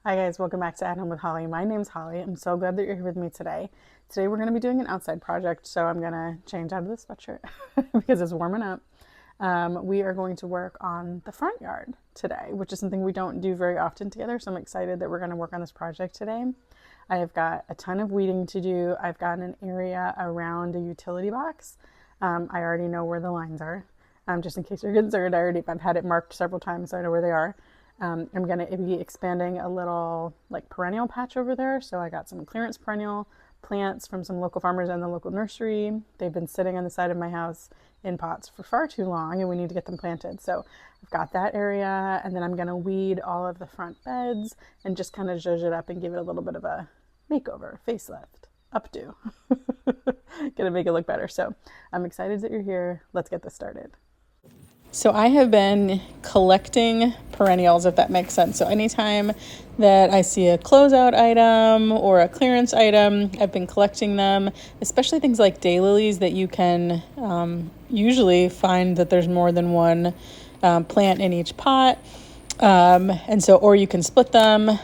Hi guys, welcome back to At Home with Holly. My name's Holly. I'm so glad that you're here with me today. Today we're going to be doing an outside project, so I'm going to change out of the sweatshirt because it's warming up. We are going to work on the front yard today, which is something we don't do very often together, so I'm excited that we're going to work on this project today. I have got a ton of weeding to do. I've got an area around a utility box. I already know where the lines are. Just in case you're concerned, I've had it marked several times, so I know where they are. I'm going to be expanding a little like perennial patch over there. So I got some clearance perennial plants from some local farmers and the local nursery. They've been sitting on the side of my house in pots for far too long and we need to get them planted. So I've got that area, and then I'm going to weed all of the front beds and just kind of zhuzh it up and give it a little bit of a makeover, facelift, updo. Gonna make it look better. So I'm excited that you're here. Let's get this started. So I have been collecting perennials, if that makes sense. So anytime that I see a closeout item or a clearance item, I've been collecting them, especially things like daylilies that you can usually find that there's more than one plant in each pot. Or you can split them,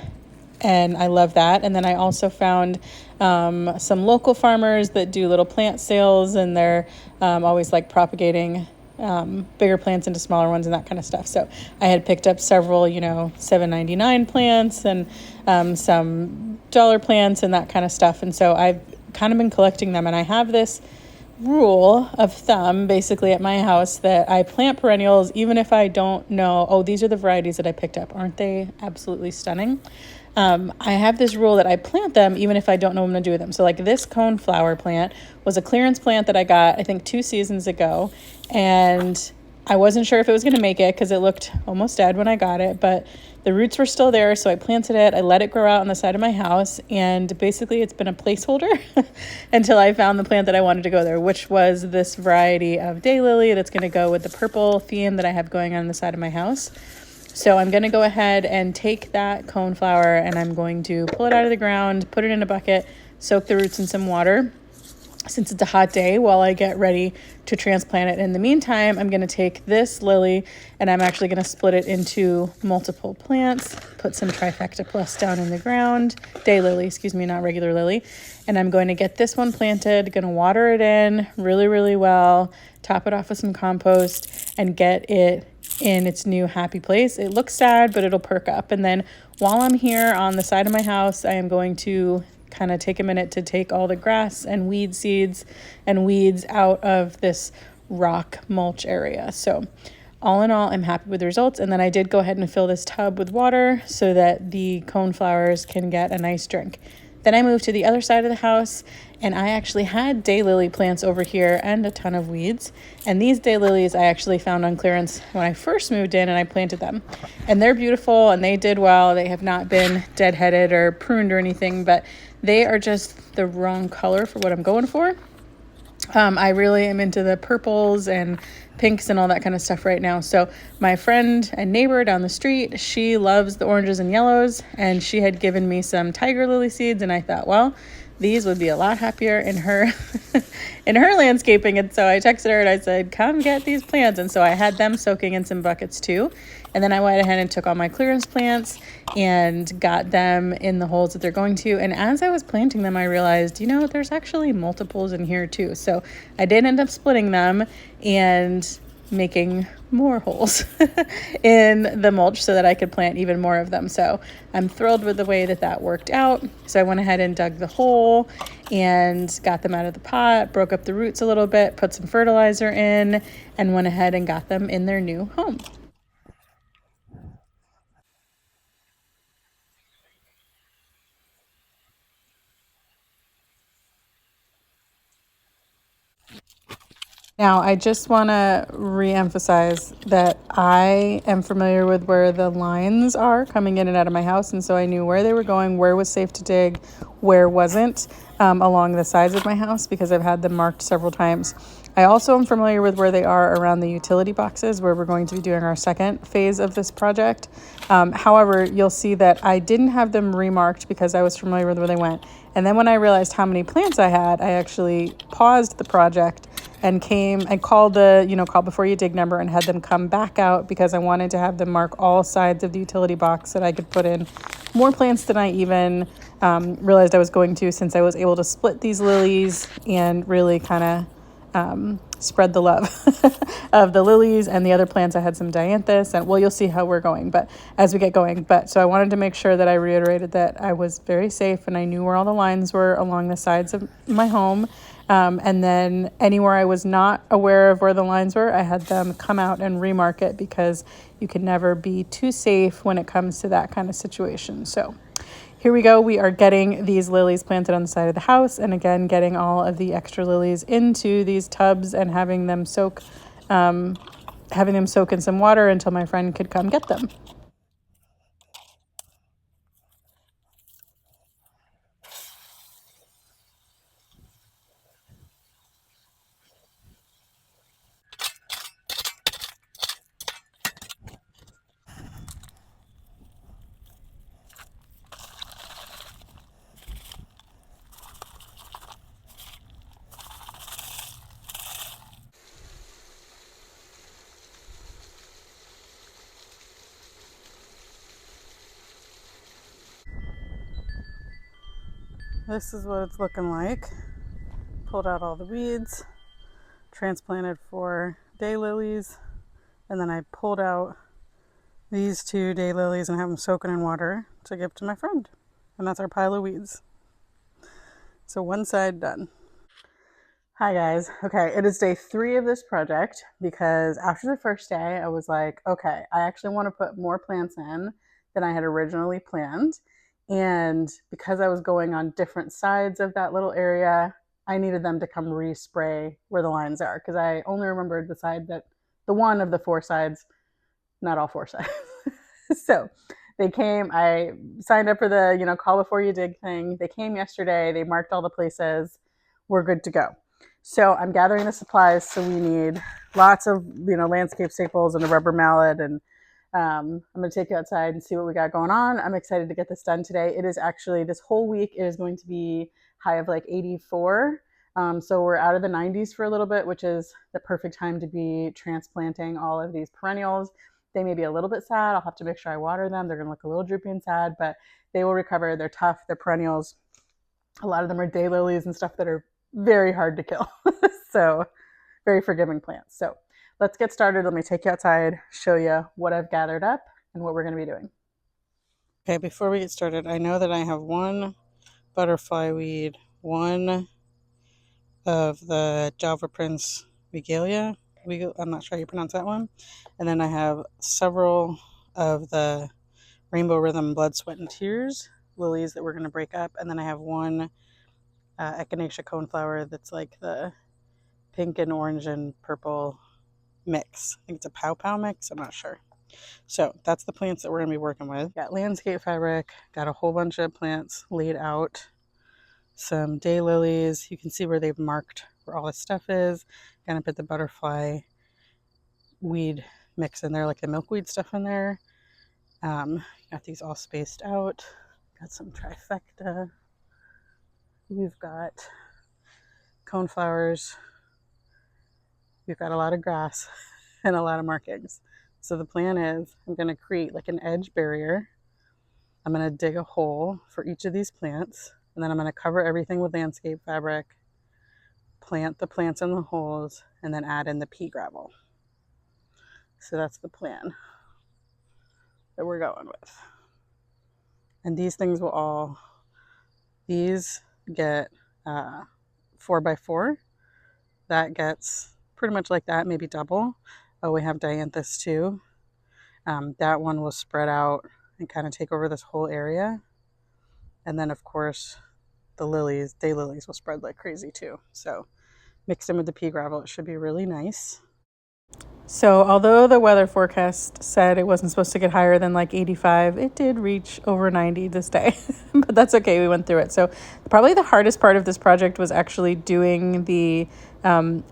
and I love that. And then I also found some local farmers that do little plant sales, and they're always like propagating bigger plants into smaller ones and that kind of stuff. So I had picked up several, $7.99 plants and some dollar plants and that kind of stuff. And so I've kind of been collecting them. And I have this rule of thumb basically at my house that I plant perennials even if I don't know, oh, these are the varieties that I picked up. Aren't they absolutely stunning? I have this rule that I plant them even if I don't know what I'm going to do with them. So like this coneflower plant was a clearance plant that I got, I think 2 seasons ago. And I wasn't sure if it was going to make it because it looked almost dead when I got it, but the roots were still there. So I planted it. I let it grow out on the side of my house. And basically it's been a placeholder until I found the plant that I wanted to go there, which was this variety of daylily that's going to go with the purple theme that I have going on the side of my house. So I'm going to go ahead and take that coneflower and I'm going to pull it out of the ground, put it in a bucket, soak the roots in some water since it's a hot day while I get ready to transplant it. In the meantime, I'm going to take this lily and I'm actually going to split it into multiple plants, put some Trifecta Plus down in the ground, daylily, not regular lily. And I'm going to get this one planted, going to water it in really, really well, top it off with some compost and get it in its new happy place. It looks sad, but it'll perk up. And then while I'm here on the side of my house, I am going to kind of take a minute to take all the grass and weed seeds and weeds out of this rock mulch area. So all in all, I'm happy with the results. And then I did go ahead and fill this tub with water so that the coneflowers can get a nice drink. Then I moved to the other side of the house and I actually had daylily plants over here and a ton of weeds. And these daylilies I actually found on clearance when I first moved in and I planted them. And they're beautiful and they did well. They have not been deadheaded or pruned or anything, but they are just the wrong color for what I'm going for. I really am into the purples and pinks and all that kind of stuff right now. So my friend and neighbor down the street, she loves the oranges and yellows, and she had given me some tiger lily seeds, and I thought, well, these would be a lot happier in her in her landscaping. And so I texted her and I said, come get these plants. And so I had them soaking in some buckets too. And then I went ahead and took all my clearance plants and got them in the holes that they're going to. And as I was planting them, I realized, there's actually multiples in here too. So I did end up splitting them and making more holes in the mulch so that I could plant even more of them. So I'm thrilled with the way that worked out. So I went ahead and dug the hole and got them out of the pot, broke up the roots a little bit, put some fertilizer in, and went ahead and got them in their new home. Now, I just want to reemphasize that I am familiar with where the lines are coming in and out of my house. And so I knew where they were going, where was safe to dig, where wasn't, along the sides of my house because I've had them marked several times. I also am familiar with where they are around the utility boxes where we're going to be doing our second phase of this project. However, you'll see that I didn't have them remarked because I was familiar with where they went. And then when I realized how many plants I had, I actually paused the project and came and called the, call before you dig number and had them come back out because I wanted to have them mark all sides of the utility box that I could put in more plants than I even realized I was going to, since I was able to split these lilies and really kind of spread the love of the lilies and the other plants. I had some dianthus, and well, you'll see how we're going, but as we get going. But so I wanted to make sure that I reiterated that I was very safe and I knew where all the lines were along the sides of my home. And then anywhere I was not aware of where the lines were, I had them come out and remark it, because you can never be too safe when it comes to that kind of situation. So here we go. We are getting these lilies planted on the side of the house, and again, getting all of the extra lilies into these tubs and having them soak in some water until my friend could come get them. This is what it's looking like. Pulled out all the weeds, transplanted 4 daylilies, and then I pulled out these 2 daylilies and have them soaking in water to give to my friend. And that's our pile of weeds. So one side done. Hi guys. Okay, it is day 3 of this project, because after the first day I was like, okay, I actually want to put more plants in than I had originally planned. And because I was going on different sides of that little area, I needed them to come respray where the lines are, because I only remembered the one of the 4 sides, not all 4 sides. So they came, I signed up for the, call before you dig thing. They came yesterday, they marked all the places, we're good to go. So I'm gathering the supplies. So we need lots of, landscape staples and a rubber mallet, and I'm going to take you outside and see what we got going on. I'm excited to get this done today. It is actually, this whole week it is going to be high of like 84. So we're out of the 90s for a little bit, which is the perfect time to be transplanting all of these perennials. They may be a little bit sad. I'll have to make sure I water them. They're going to look a little droopy and sad, but they will recover. They're tough. They're perennials. A lot of them are daylilies and stuff that are very hard to kill. So very forgiving plants. So let's get started. Let me take you outside, show you what I've gathered up and what we're going to be doing. Okay, before we get started, I know that I have 1 butterfly weed, 1 of the Java Prince regalia. I'm not sure how you pronounce that one. And then I have several of the Rainbow Rhythm Blood, Sweat, and Tears lilies that we're going to break up. And then I have 1 echinacea coneflower that's like the pink and orange and purple mix. I think it's a pow mix. I'm not sure. So that's the plants that we're going to be working with. Got landscape fabric, got a whole bunch of plants laid out, some daylilies. You can see where they've marked where all this stuff is. Gonna put the butterfly weed mix in there, like the milkweed stuff in there. Got these all spaced out. Got some trifecta. We've got coneflowers. We've got a lot of grass and a lot of markings. So the plan is I'm going to create like an edge barrier. I'm going to dig a hole for each of these plants, and then I'm going to cover everything with landscape fabric, plant the plants in the holes, and then add in the pea gravel. So that's the plan that we're going with. And these things these get 4x4. That gets pretty much like that, maybe double. Oh, we have dianthus too. That one will spread out and kind of take over this whole area. And then of course the daylilies will spread like crazy too. So mixed in with the pea gravel, it should be really nice. So although the weather forecast said it wasn't supposed to get higher than like 85, it did reach over 90 this day, but that's okay. We went through it. So probably the hardest part of this project was actually doing the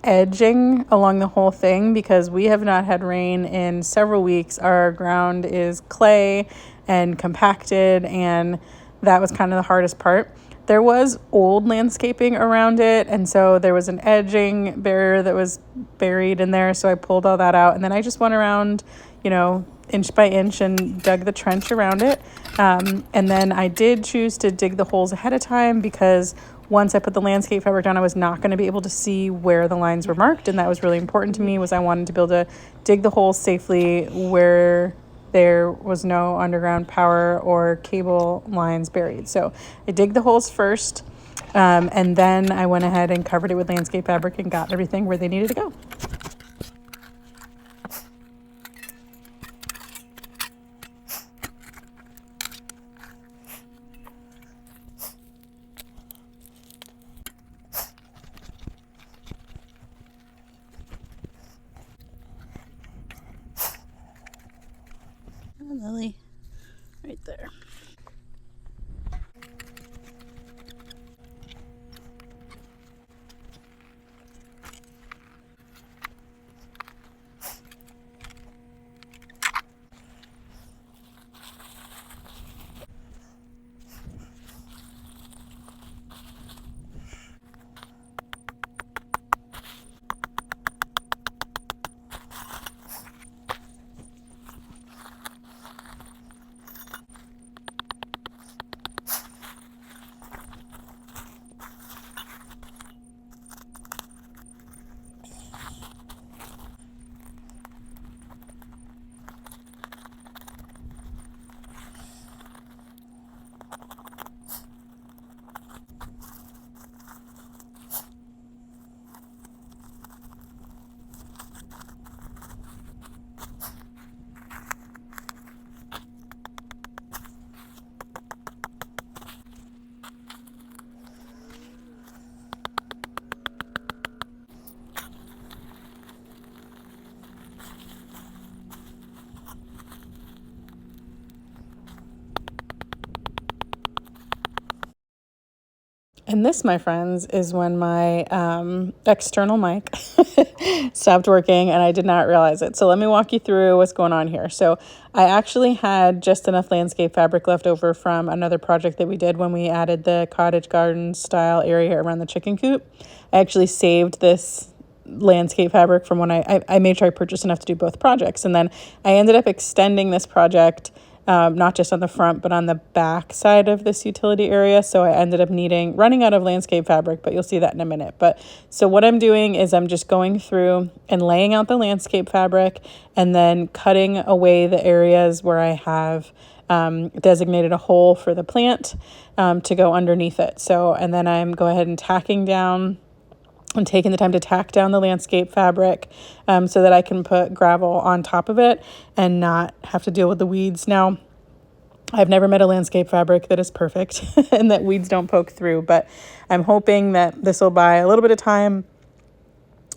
edging along the whole thing, because we have not had rain in several weeks. Our ground is clay and compacted, and that was kind of the hardest part. there was old landscaping around it, and so there was an edging barrier that was buried in there, so I pulled all that out, and then I just went around, inch by inch and dug the trench around it. And then I did choose to dig the holes ahead of time because once I put the landscape fabric down, I was not going to be able to see where the lines were marked, and that was really important to me. Was I wanted to be able to dig the holes safely where there was no underground power or cable lines buried. So I dig the holes first, and then I went ahead and covered it with landscape fabric and got everything where they needed to go. Lily, right there. And this, my friends, is when my external mic stopped working and I did not realize it. So let me walk you through what's going on here. So I actually had just enough landscape fabric left over from another project that we did when we added the cottage garden style area around the chicken coop. I actually saved this landscape fabric from when I made sure I purchased enough to do both projects. And then I ended up extending this project not just on the front, but on the back side of this utility area. So I ended up running out of landscape fabric, but you'll see that in a minute. But so what I'm doing is I'm just going through and laying out the landscape fabric and then cutting away the areas where I have designated a hole for the plant to go underneath it. So, and then I'm go ahead and tacking down and taking the time to tack down the landscape fabric so that I can put gravel on top of it and not have to deal with the weeds. Now, I've never met a landscape fabric that is perfect and that weeds don't poke through, but I'm hoping that this will buy a little bit of time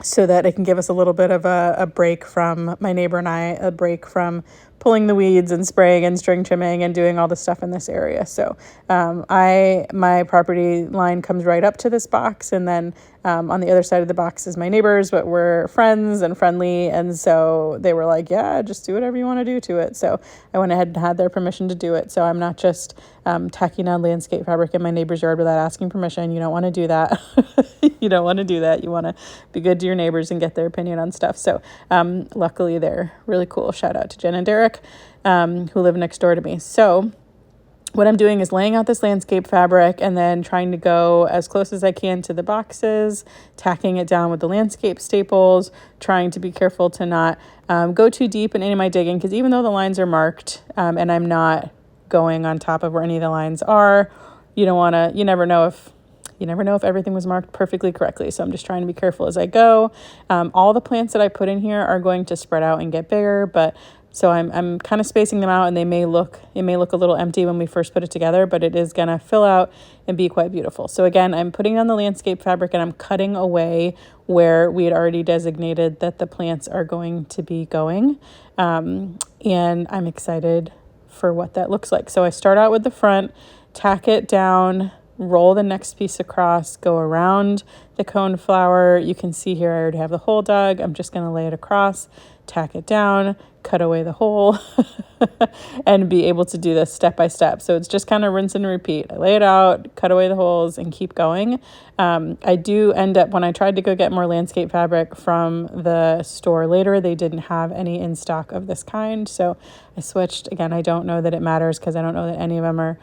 so that it can give us a little bit of a break from my neighbor and I, a break from pulling the weeds and spraying and string trimming and doing all the stuff in this area. So my property line comes right up to this box, and then on the other side of the box is my neighbors, but we're friends and friendly, and so they were like, yeah, just do whatever you want to do to it. So I went ahead and had their permission to do it. So I'm not just tacking down landscape fabric in my neighbor's yard without asking permission. You don't want to do that. You don't want to do that. You want to be good to your neighbors and get their opinion on stuff. So luckily they're really cool. Shout out to Jen and Derek who live next door to me. So what I'm doing is laying out this landscape fabric and then trying to go as close as I can to the boxes, tacking it down with the landscape staples, trying to be careful to not go too deep in any of my digging, because even though the lines are marked and I'm not going on top of where any of the lines are, you never know if everything was marked perfectly correctly. So I'm just trying to be careful as I go. All the plants that I put in here are going to spread out and get bigger, but so I'm kind of spacing them out, and it may look a little empty when we first put it together, but it is going to fill out and be quite beautiful. So again, I'm putting on the landscape fabric and I'm cutting away where we had already designated that the plants are going to be going. And I'm excited for what that looks like. So I start out with the front, tack it down, roll the next piece across, go around the cone flower. You can see here I already have the hole dug. I'm just going to lay it across, tack it down, cut away the hole, and be able to do this step by step. So it's just kind of rinse and repeat. I lay it out, cut away the holes, and keep going. I do end up, when I tried to go get more landscape fabric from the store later, they didn't have any in stock of this kind. So I switched. Again, I don't know that it matters because I don't know that any of them are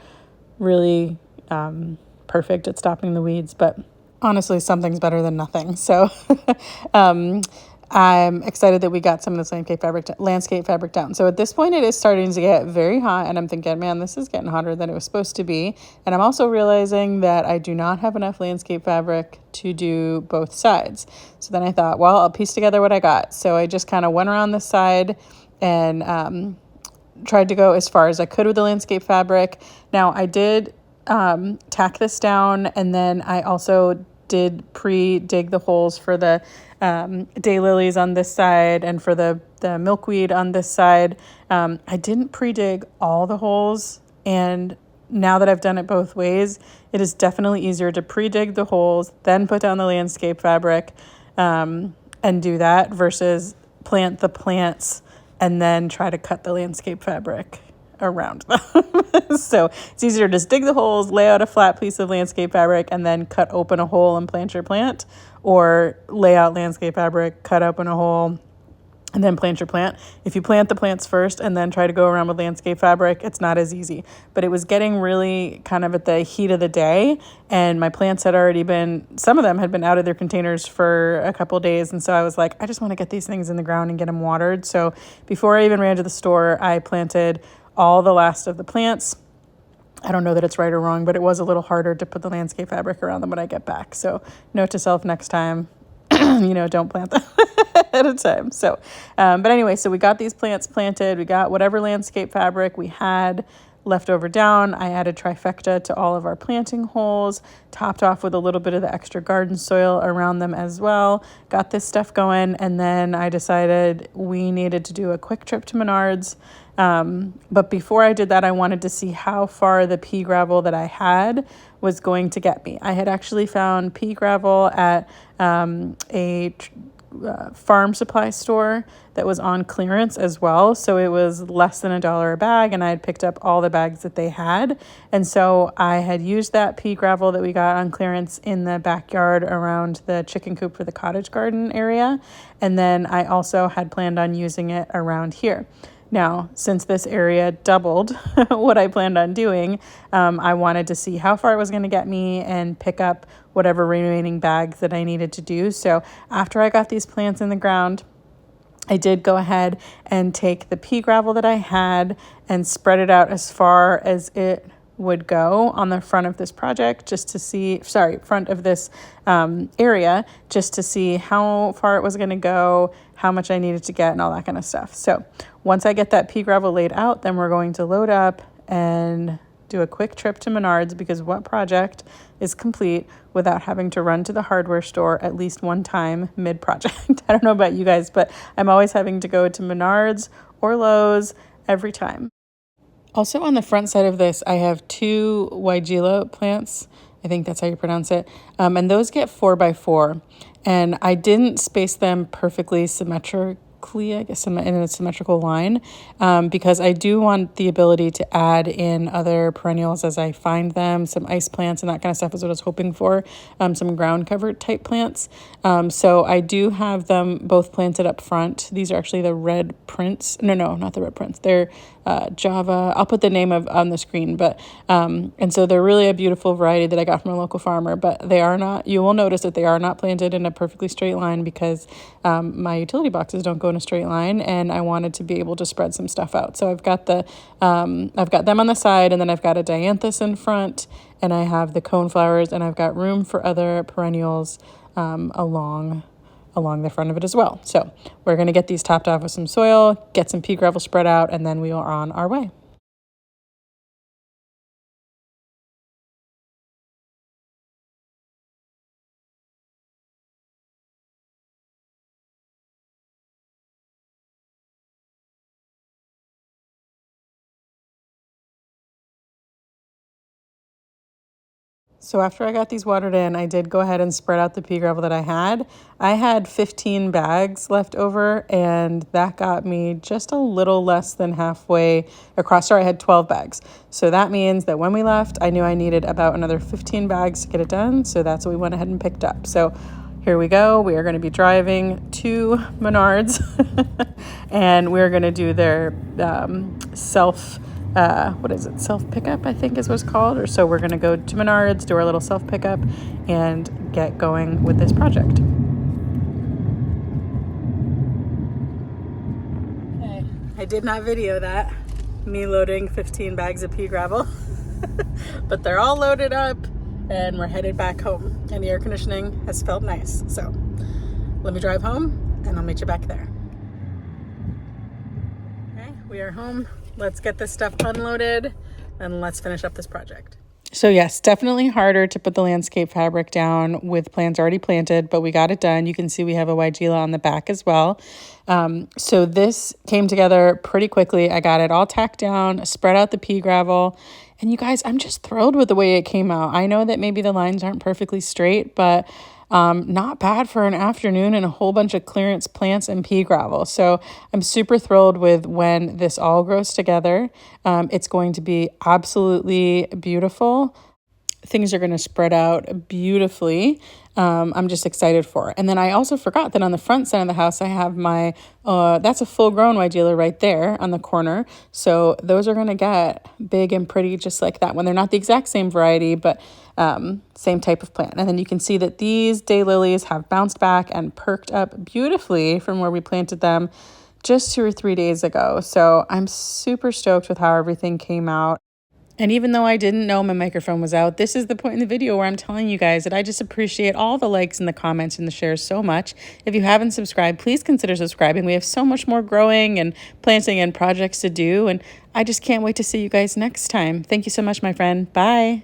really perfect at stopping the weeds, but honestly, something's better than nothing. So I'm excited that we got some of this landscape fabric down. So at this point, it is starting to get very hot, and I'm thinking, man, this is getting hotter than it was supposed to be. And I'm also realizing that I do not have enough landscape fabric to do both sides. So then I thought, well, I'll piece together what I got. So I just kind of went around this side and tried to go as far as I could with the landscape fabric. Now I did tack this down, and then I also did pre-dig the holes for the daylilies on this side and for the milkweed on this side. I didn't pre-dig all the holes, and now that I've done it both ways, it is definitely easier to pre-dig the holes, then put down the landscape fabric and do that versus plant the plants and then try to cut the landscape fabric around them. So it's easier to just dig the holes, lay out a flat piece of landscape fabric, and then cut open a hole and plant your plant, or lay out landscape fabric, cut open a hole, and then plant your plant. If you plant the plants first and then try to go around with landscape fabric, it's not as easy. But it was getting really kind of at the heat of the day, and my plants had already been, some of them had been out of their containers for a couple of days. And so I was like, I just want to get these things in the ground and get them watered. So before I even ran to the store, I planted all the last of the plants. I don't know that it's right or wrong, but it was a little harder to put the landscape fabric around them when I get back. So note to self next time, don't plant them at a time. So, but anyway, so we got these plants planted. We got whatever landscape fabric we had left over down. I added trifecta to all of our planting holes, topped off with a little bit of the extra garden soil around them as well. Got this stuff going, and then I decided we needed to do a quick trip to Menards. But before I did that, I wanted to see how far the pea gravel that I had was going to get me. I had actually found pea gravel at a farm supply store that was on clearance as well. So it was less than $1 a bag, and I had picked up all the bags that they had. And so I had used that pea gravel that we got on clearance in the backyard around the chicken coop for the cottage garden area. And then I also had planned on using it around here. Now, since this area doubled what I planned on doing, I wanted to see how far it was going to get me and pick up whatever remaining bags that I needed to do. So after I got these plants in the ground, I did go ahead and take the pea gravel that I had and spread it out as far as it would go on the front of this project, just to see, front of this area, just to see how far it was going to go, how much I needed to get, and all that kind of stuff. So once I get that pea gravel laid out, then we're going to load up and do a quick trip to Menards, because what project is complete without having to run to the hardware store at least one time mid-project? I don't know about you guys, but I'm always having to go to Menards or Lowe's every time. Also on the front side of this, I have 2 Weigela plants. I think that's how you pronounce it. And those get 4x4. And I didn't space them perfectly symmetrically, I guess, in a symmetrical line, because I do want the ability to add in other perennials as I find them. Some ice plants and that kind of stuff is what I was hoping for. Some ground cover type plants. So I do have them both planted up front. These are actually the red prints. No, not the red prints. They're Java. I'll put the name on the screen, but and so they're really a beautiful variety that I got from a local farmer, but they are not, you will notice that they are not planted in a perfectly straight line, because my utility boxes don't go in a straight line, and I wanted to be able to spread some stuff out. So I've got I've got them on the side, and then I've got a dianthus in front, and I have the coneflowers, and I've got room for other perennials along the front of it as well. So we're going to get these topped off with some soil, get some pea gravel spread out, and then we are on our way. So after I got these watered in, I did go ahead and spread out the pea gravel that I had. I had 15 bags left over, and that got me just a little less than halfway across. Sorry, I had 12 bags. So that means that when we left, I knew I needed about another 15 bags to get it done. So that's what we went ahead and picked up. So here we go. We are going to be driving to Menards and we're going to do their self pickup, I think is what it's called. Or so we're going to go to Menards, do our little self pickup, and get going with this project. Okay, I did not video that, me loading 15 bags of pea gravel, but they're all loaded up and we're headed back home, and the air conditioning has felt nice. So let me drive home and I'll meet you back there. Okay, we are home. Let's get this stuff unloaded and let's finish up this project. So yes, definitely harder to put the landscape fabric down with plants already planted, but we got it done. You can see we have a Weigela on the back as well. So this came together pretty quickly. I got it all tacked down, spread out the pea gravel. And you guys, I'm just thrilled with the way it came out. I know that maybe the lines aren't perfectly straight, but not bad for an afternoon and a whole bunch of clearance plants and pea gravel. So I'm super thrilled with when this all grows together. It's going to be absolutely beautiful. Things are going to spread out beautifully. I'm just excited for it. And then I also forgot that on the front side of the house, I have my, that's a full grown Weigela right there on the corner. So those are going to get big and pretty just like that one. They're not the exact same variety, but same type of plant. And then you can see that these daylilies have bounced back and perked up beautifully from where we planted them just 2 or 3 days ago. So I'm super stoked with how everything came out. And even though I didn't know my microphone was out, this is the point in the video where I'm telling you guys that I just appreciate all the likes and the comments and the shares so much. If you haven't subscribed, please consider subscribing. We have so much more growing and planting and projects to do, and I just can't wait to see you guys next time. Thank you so much, my friend. Bye.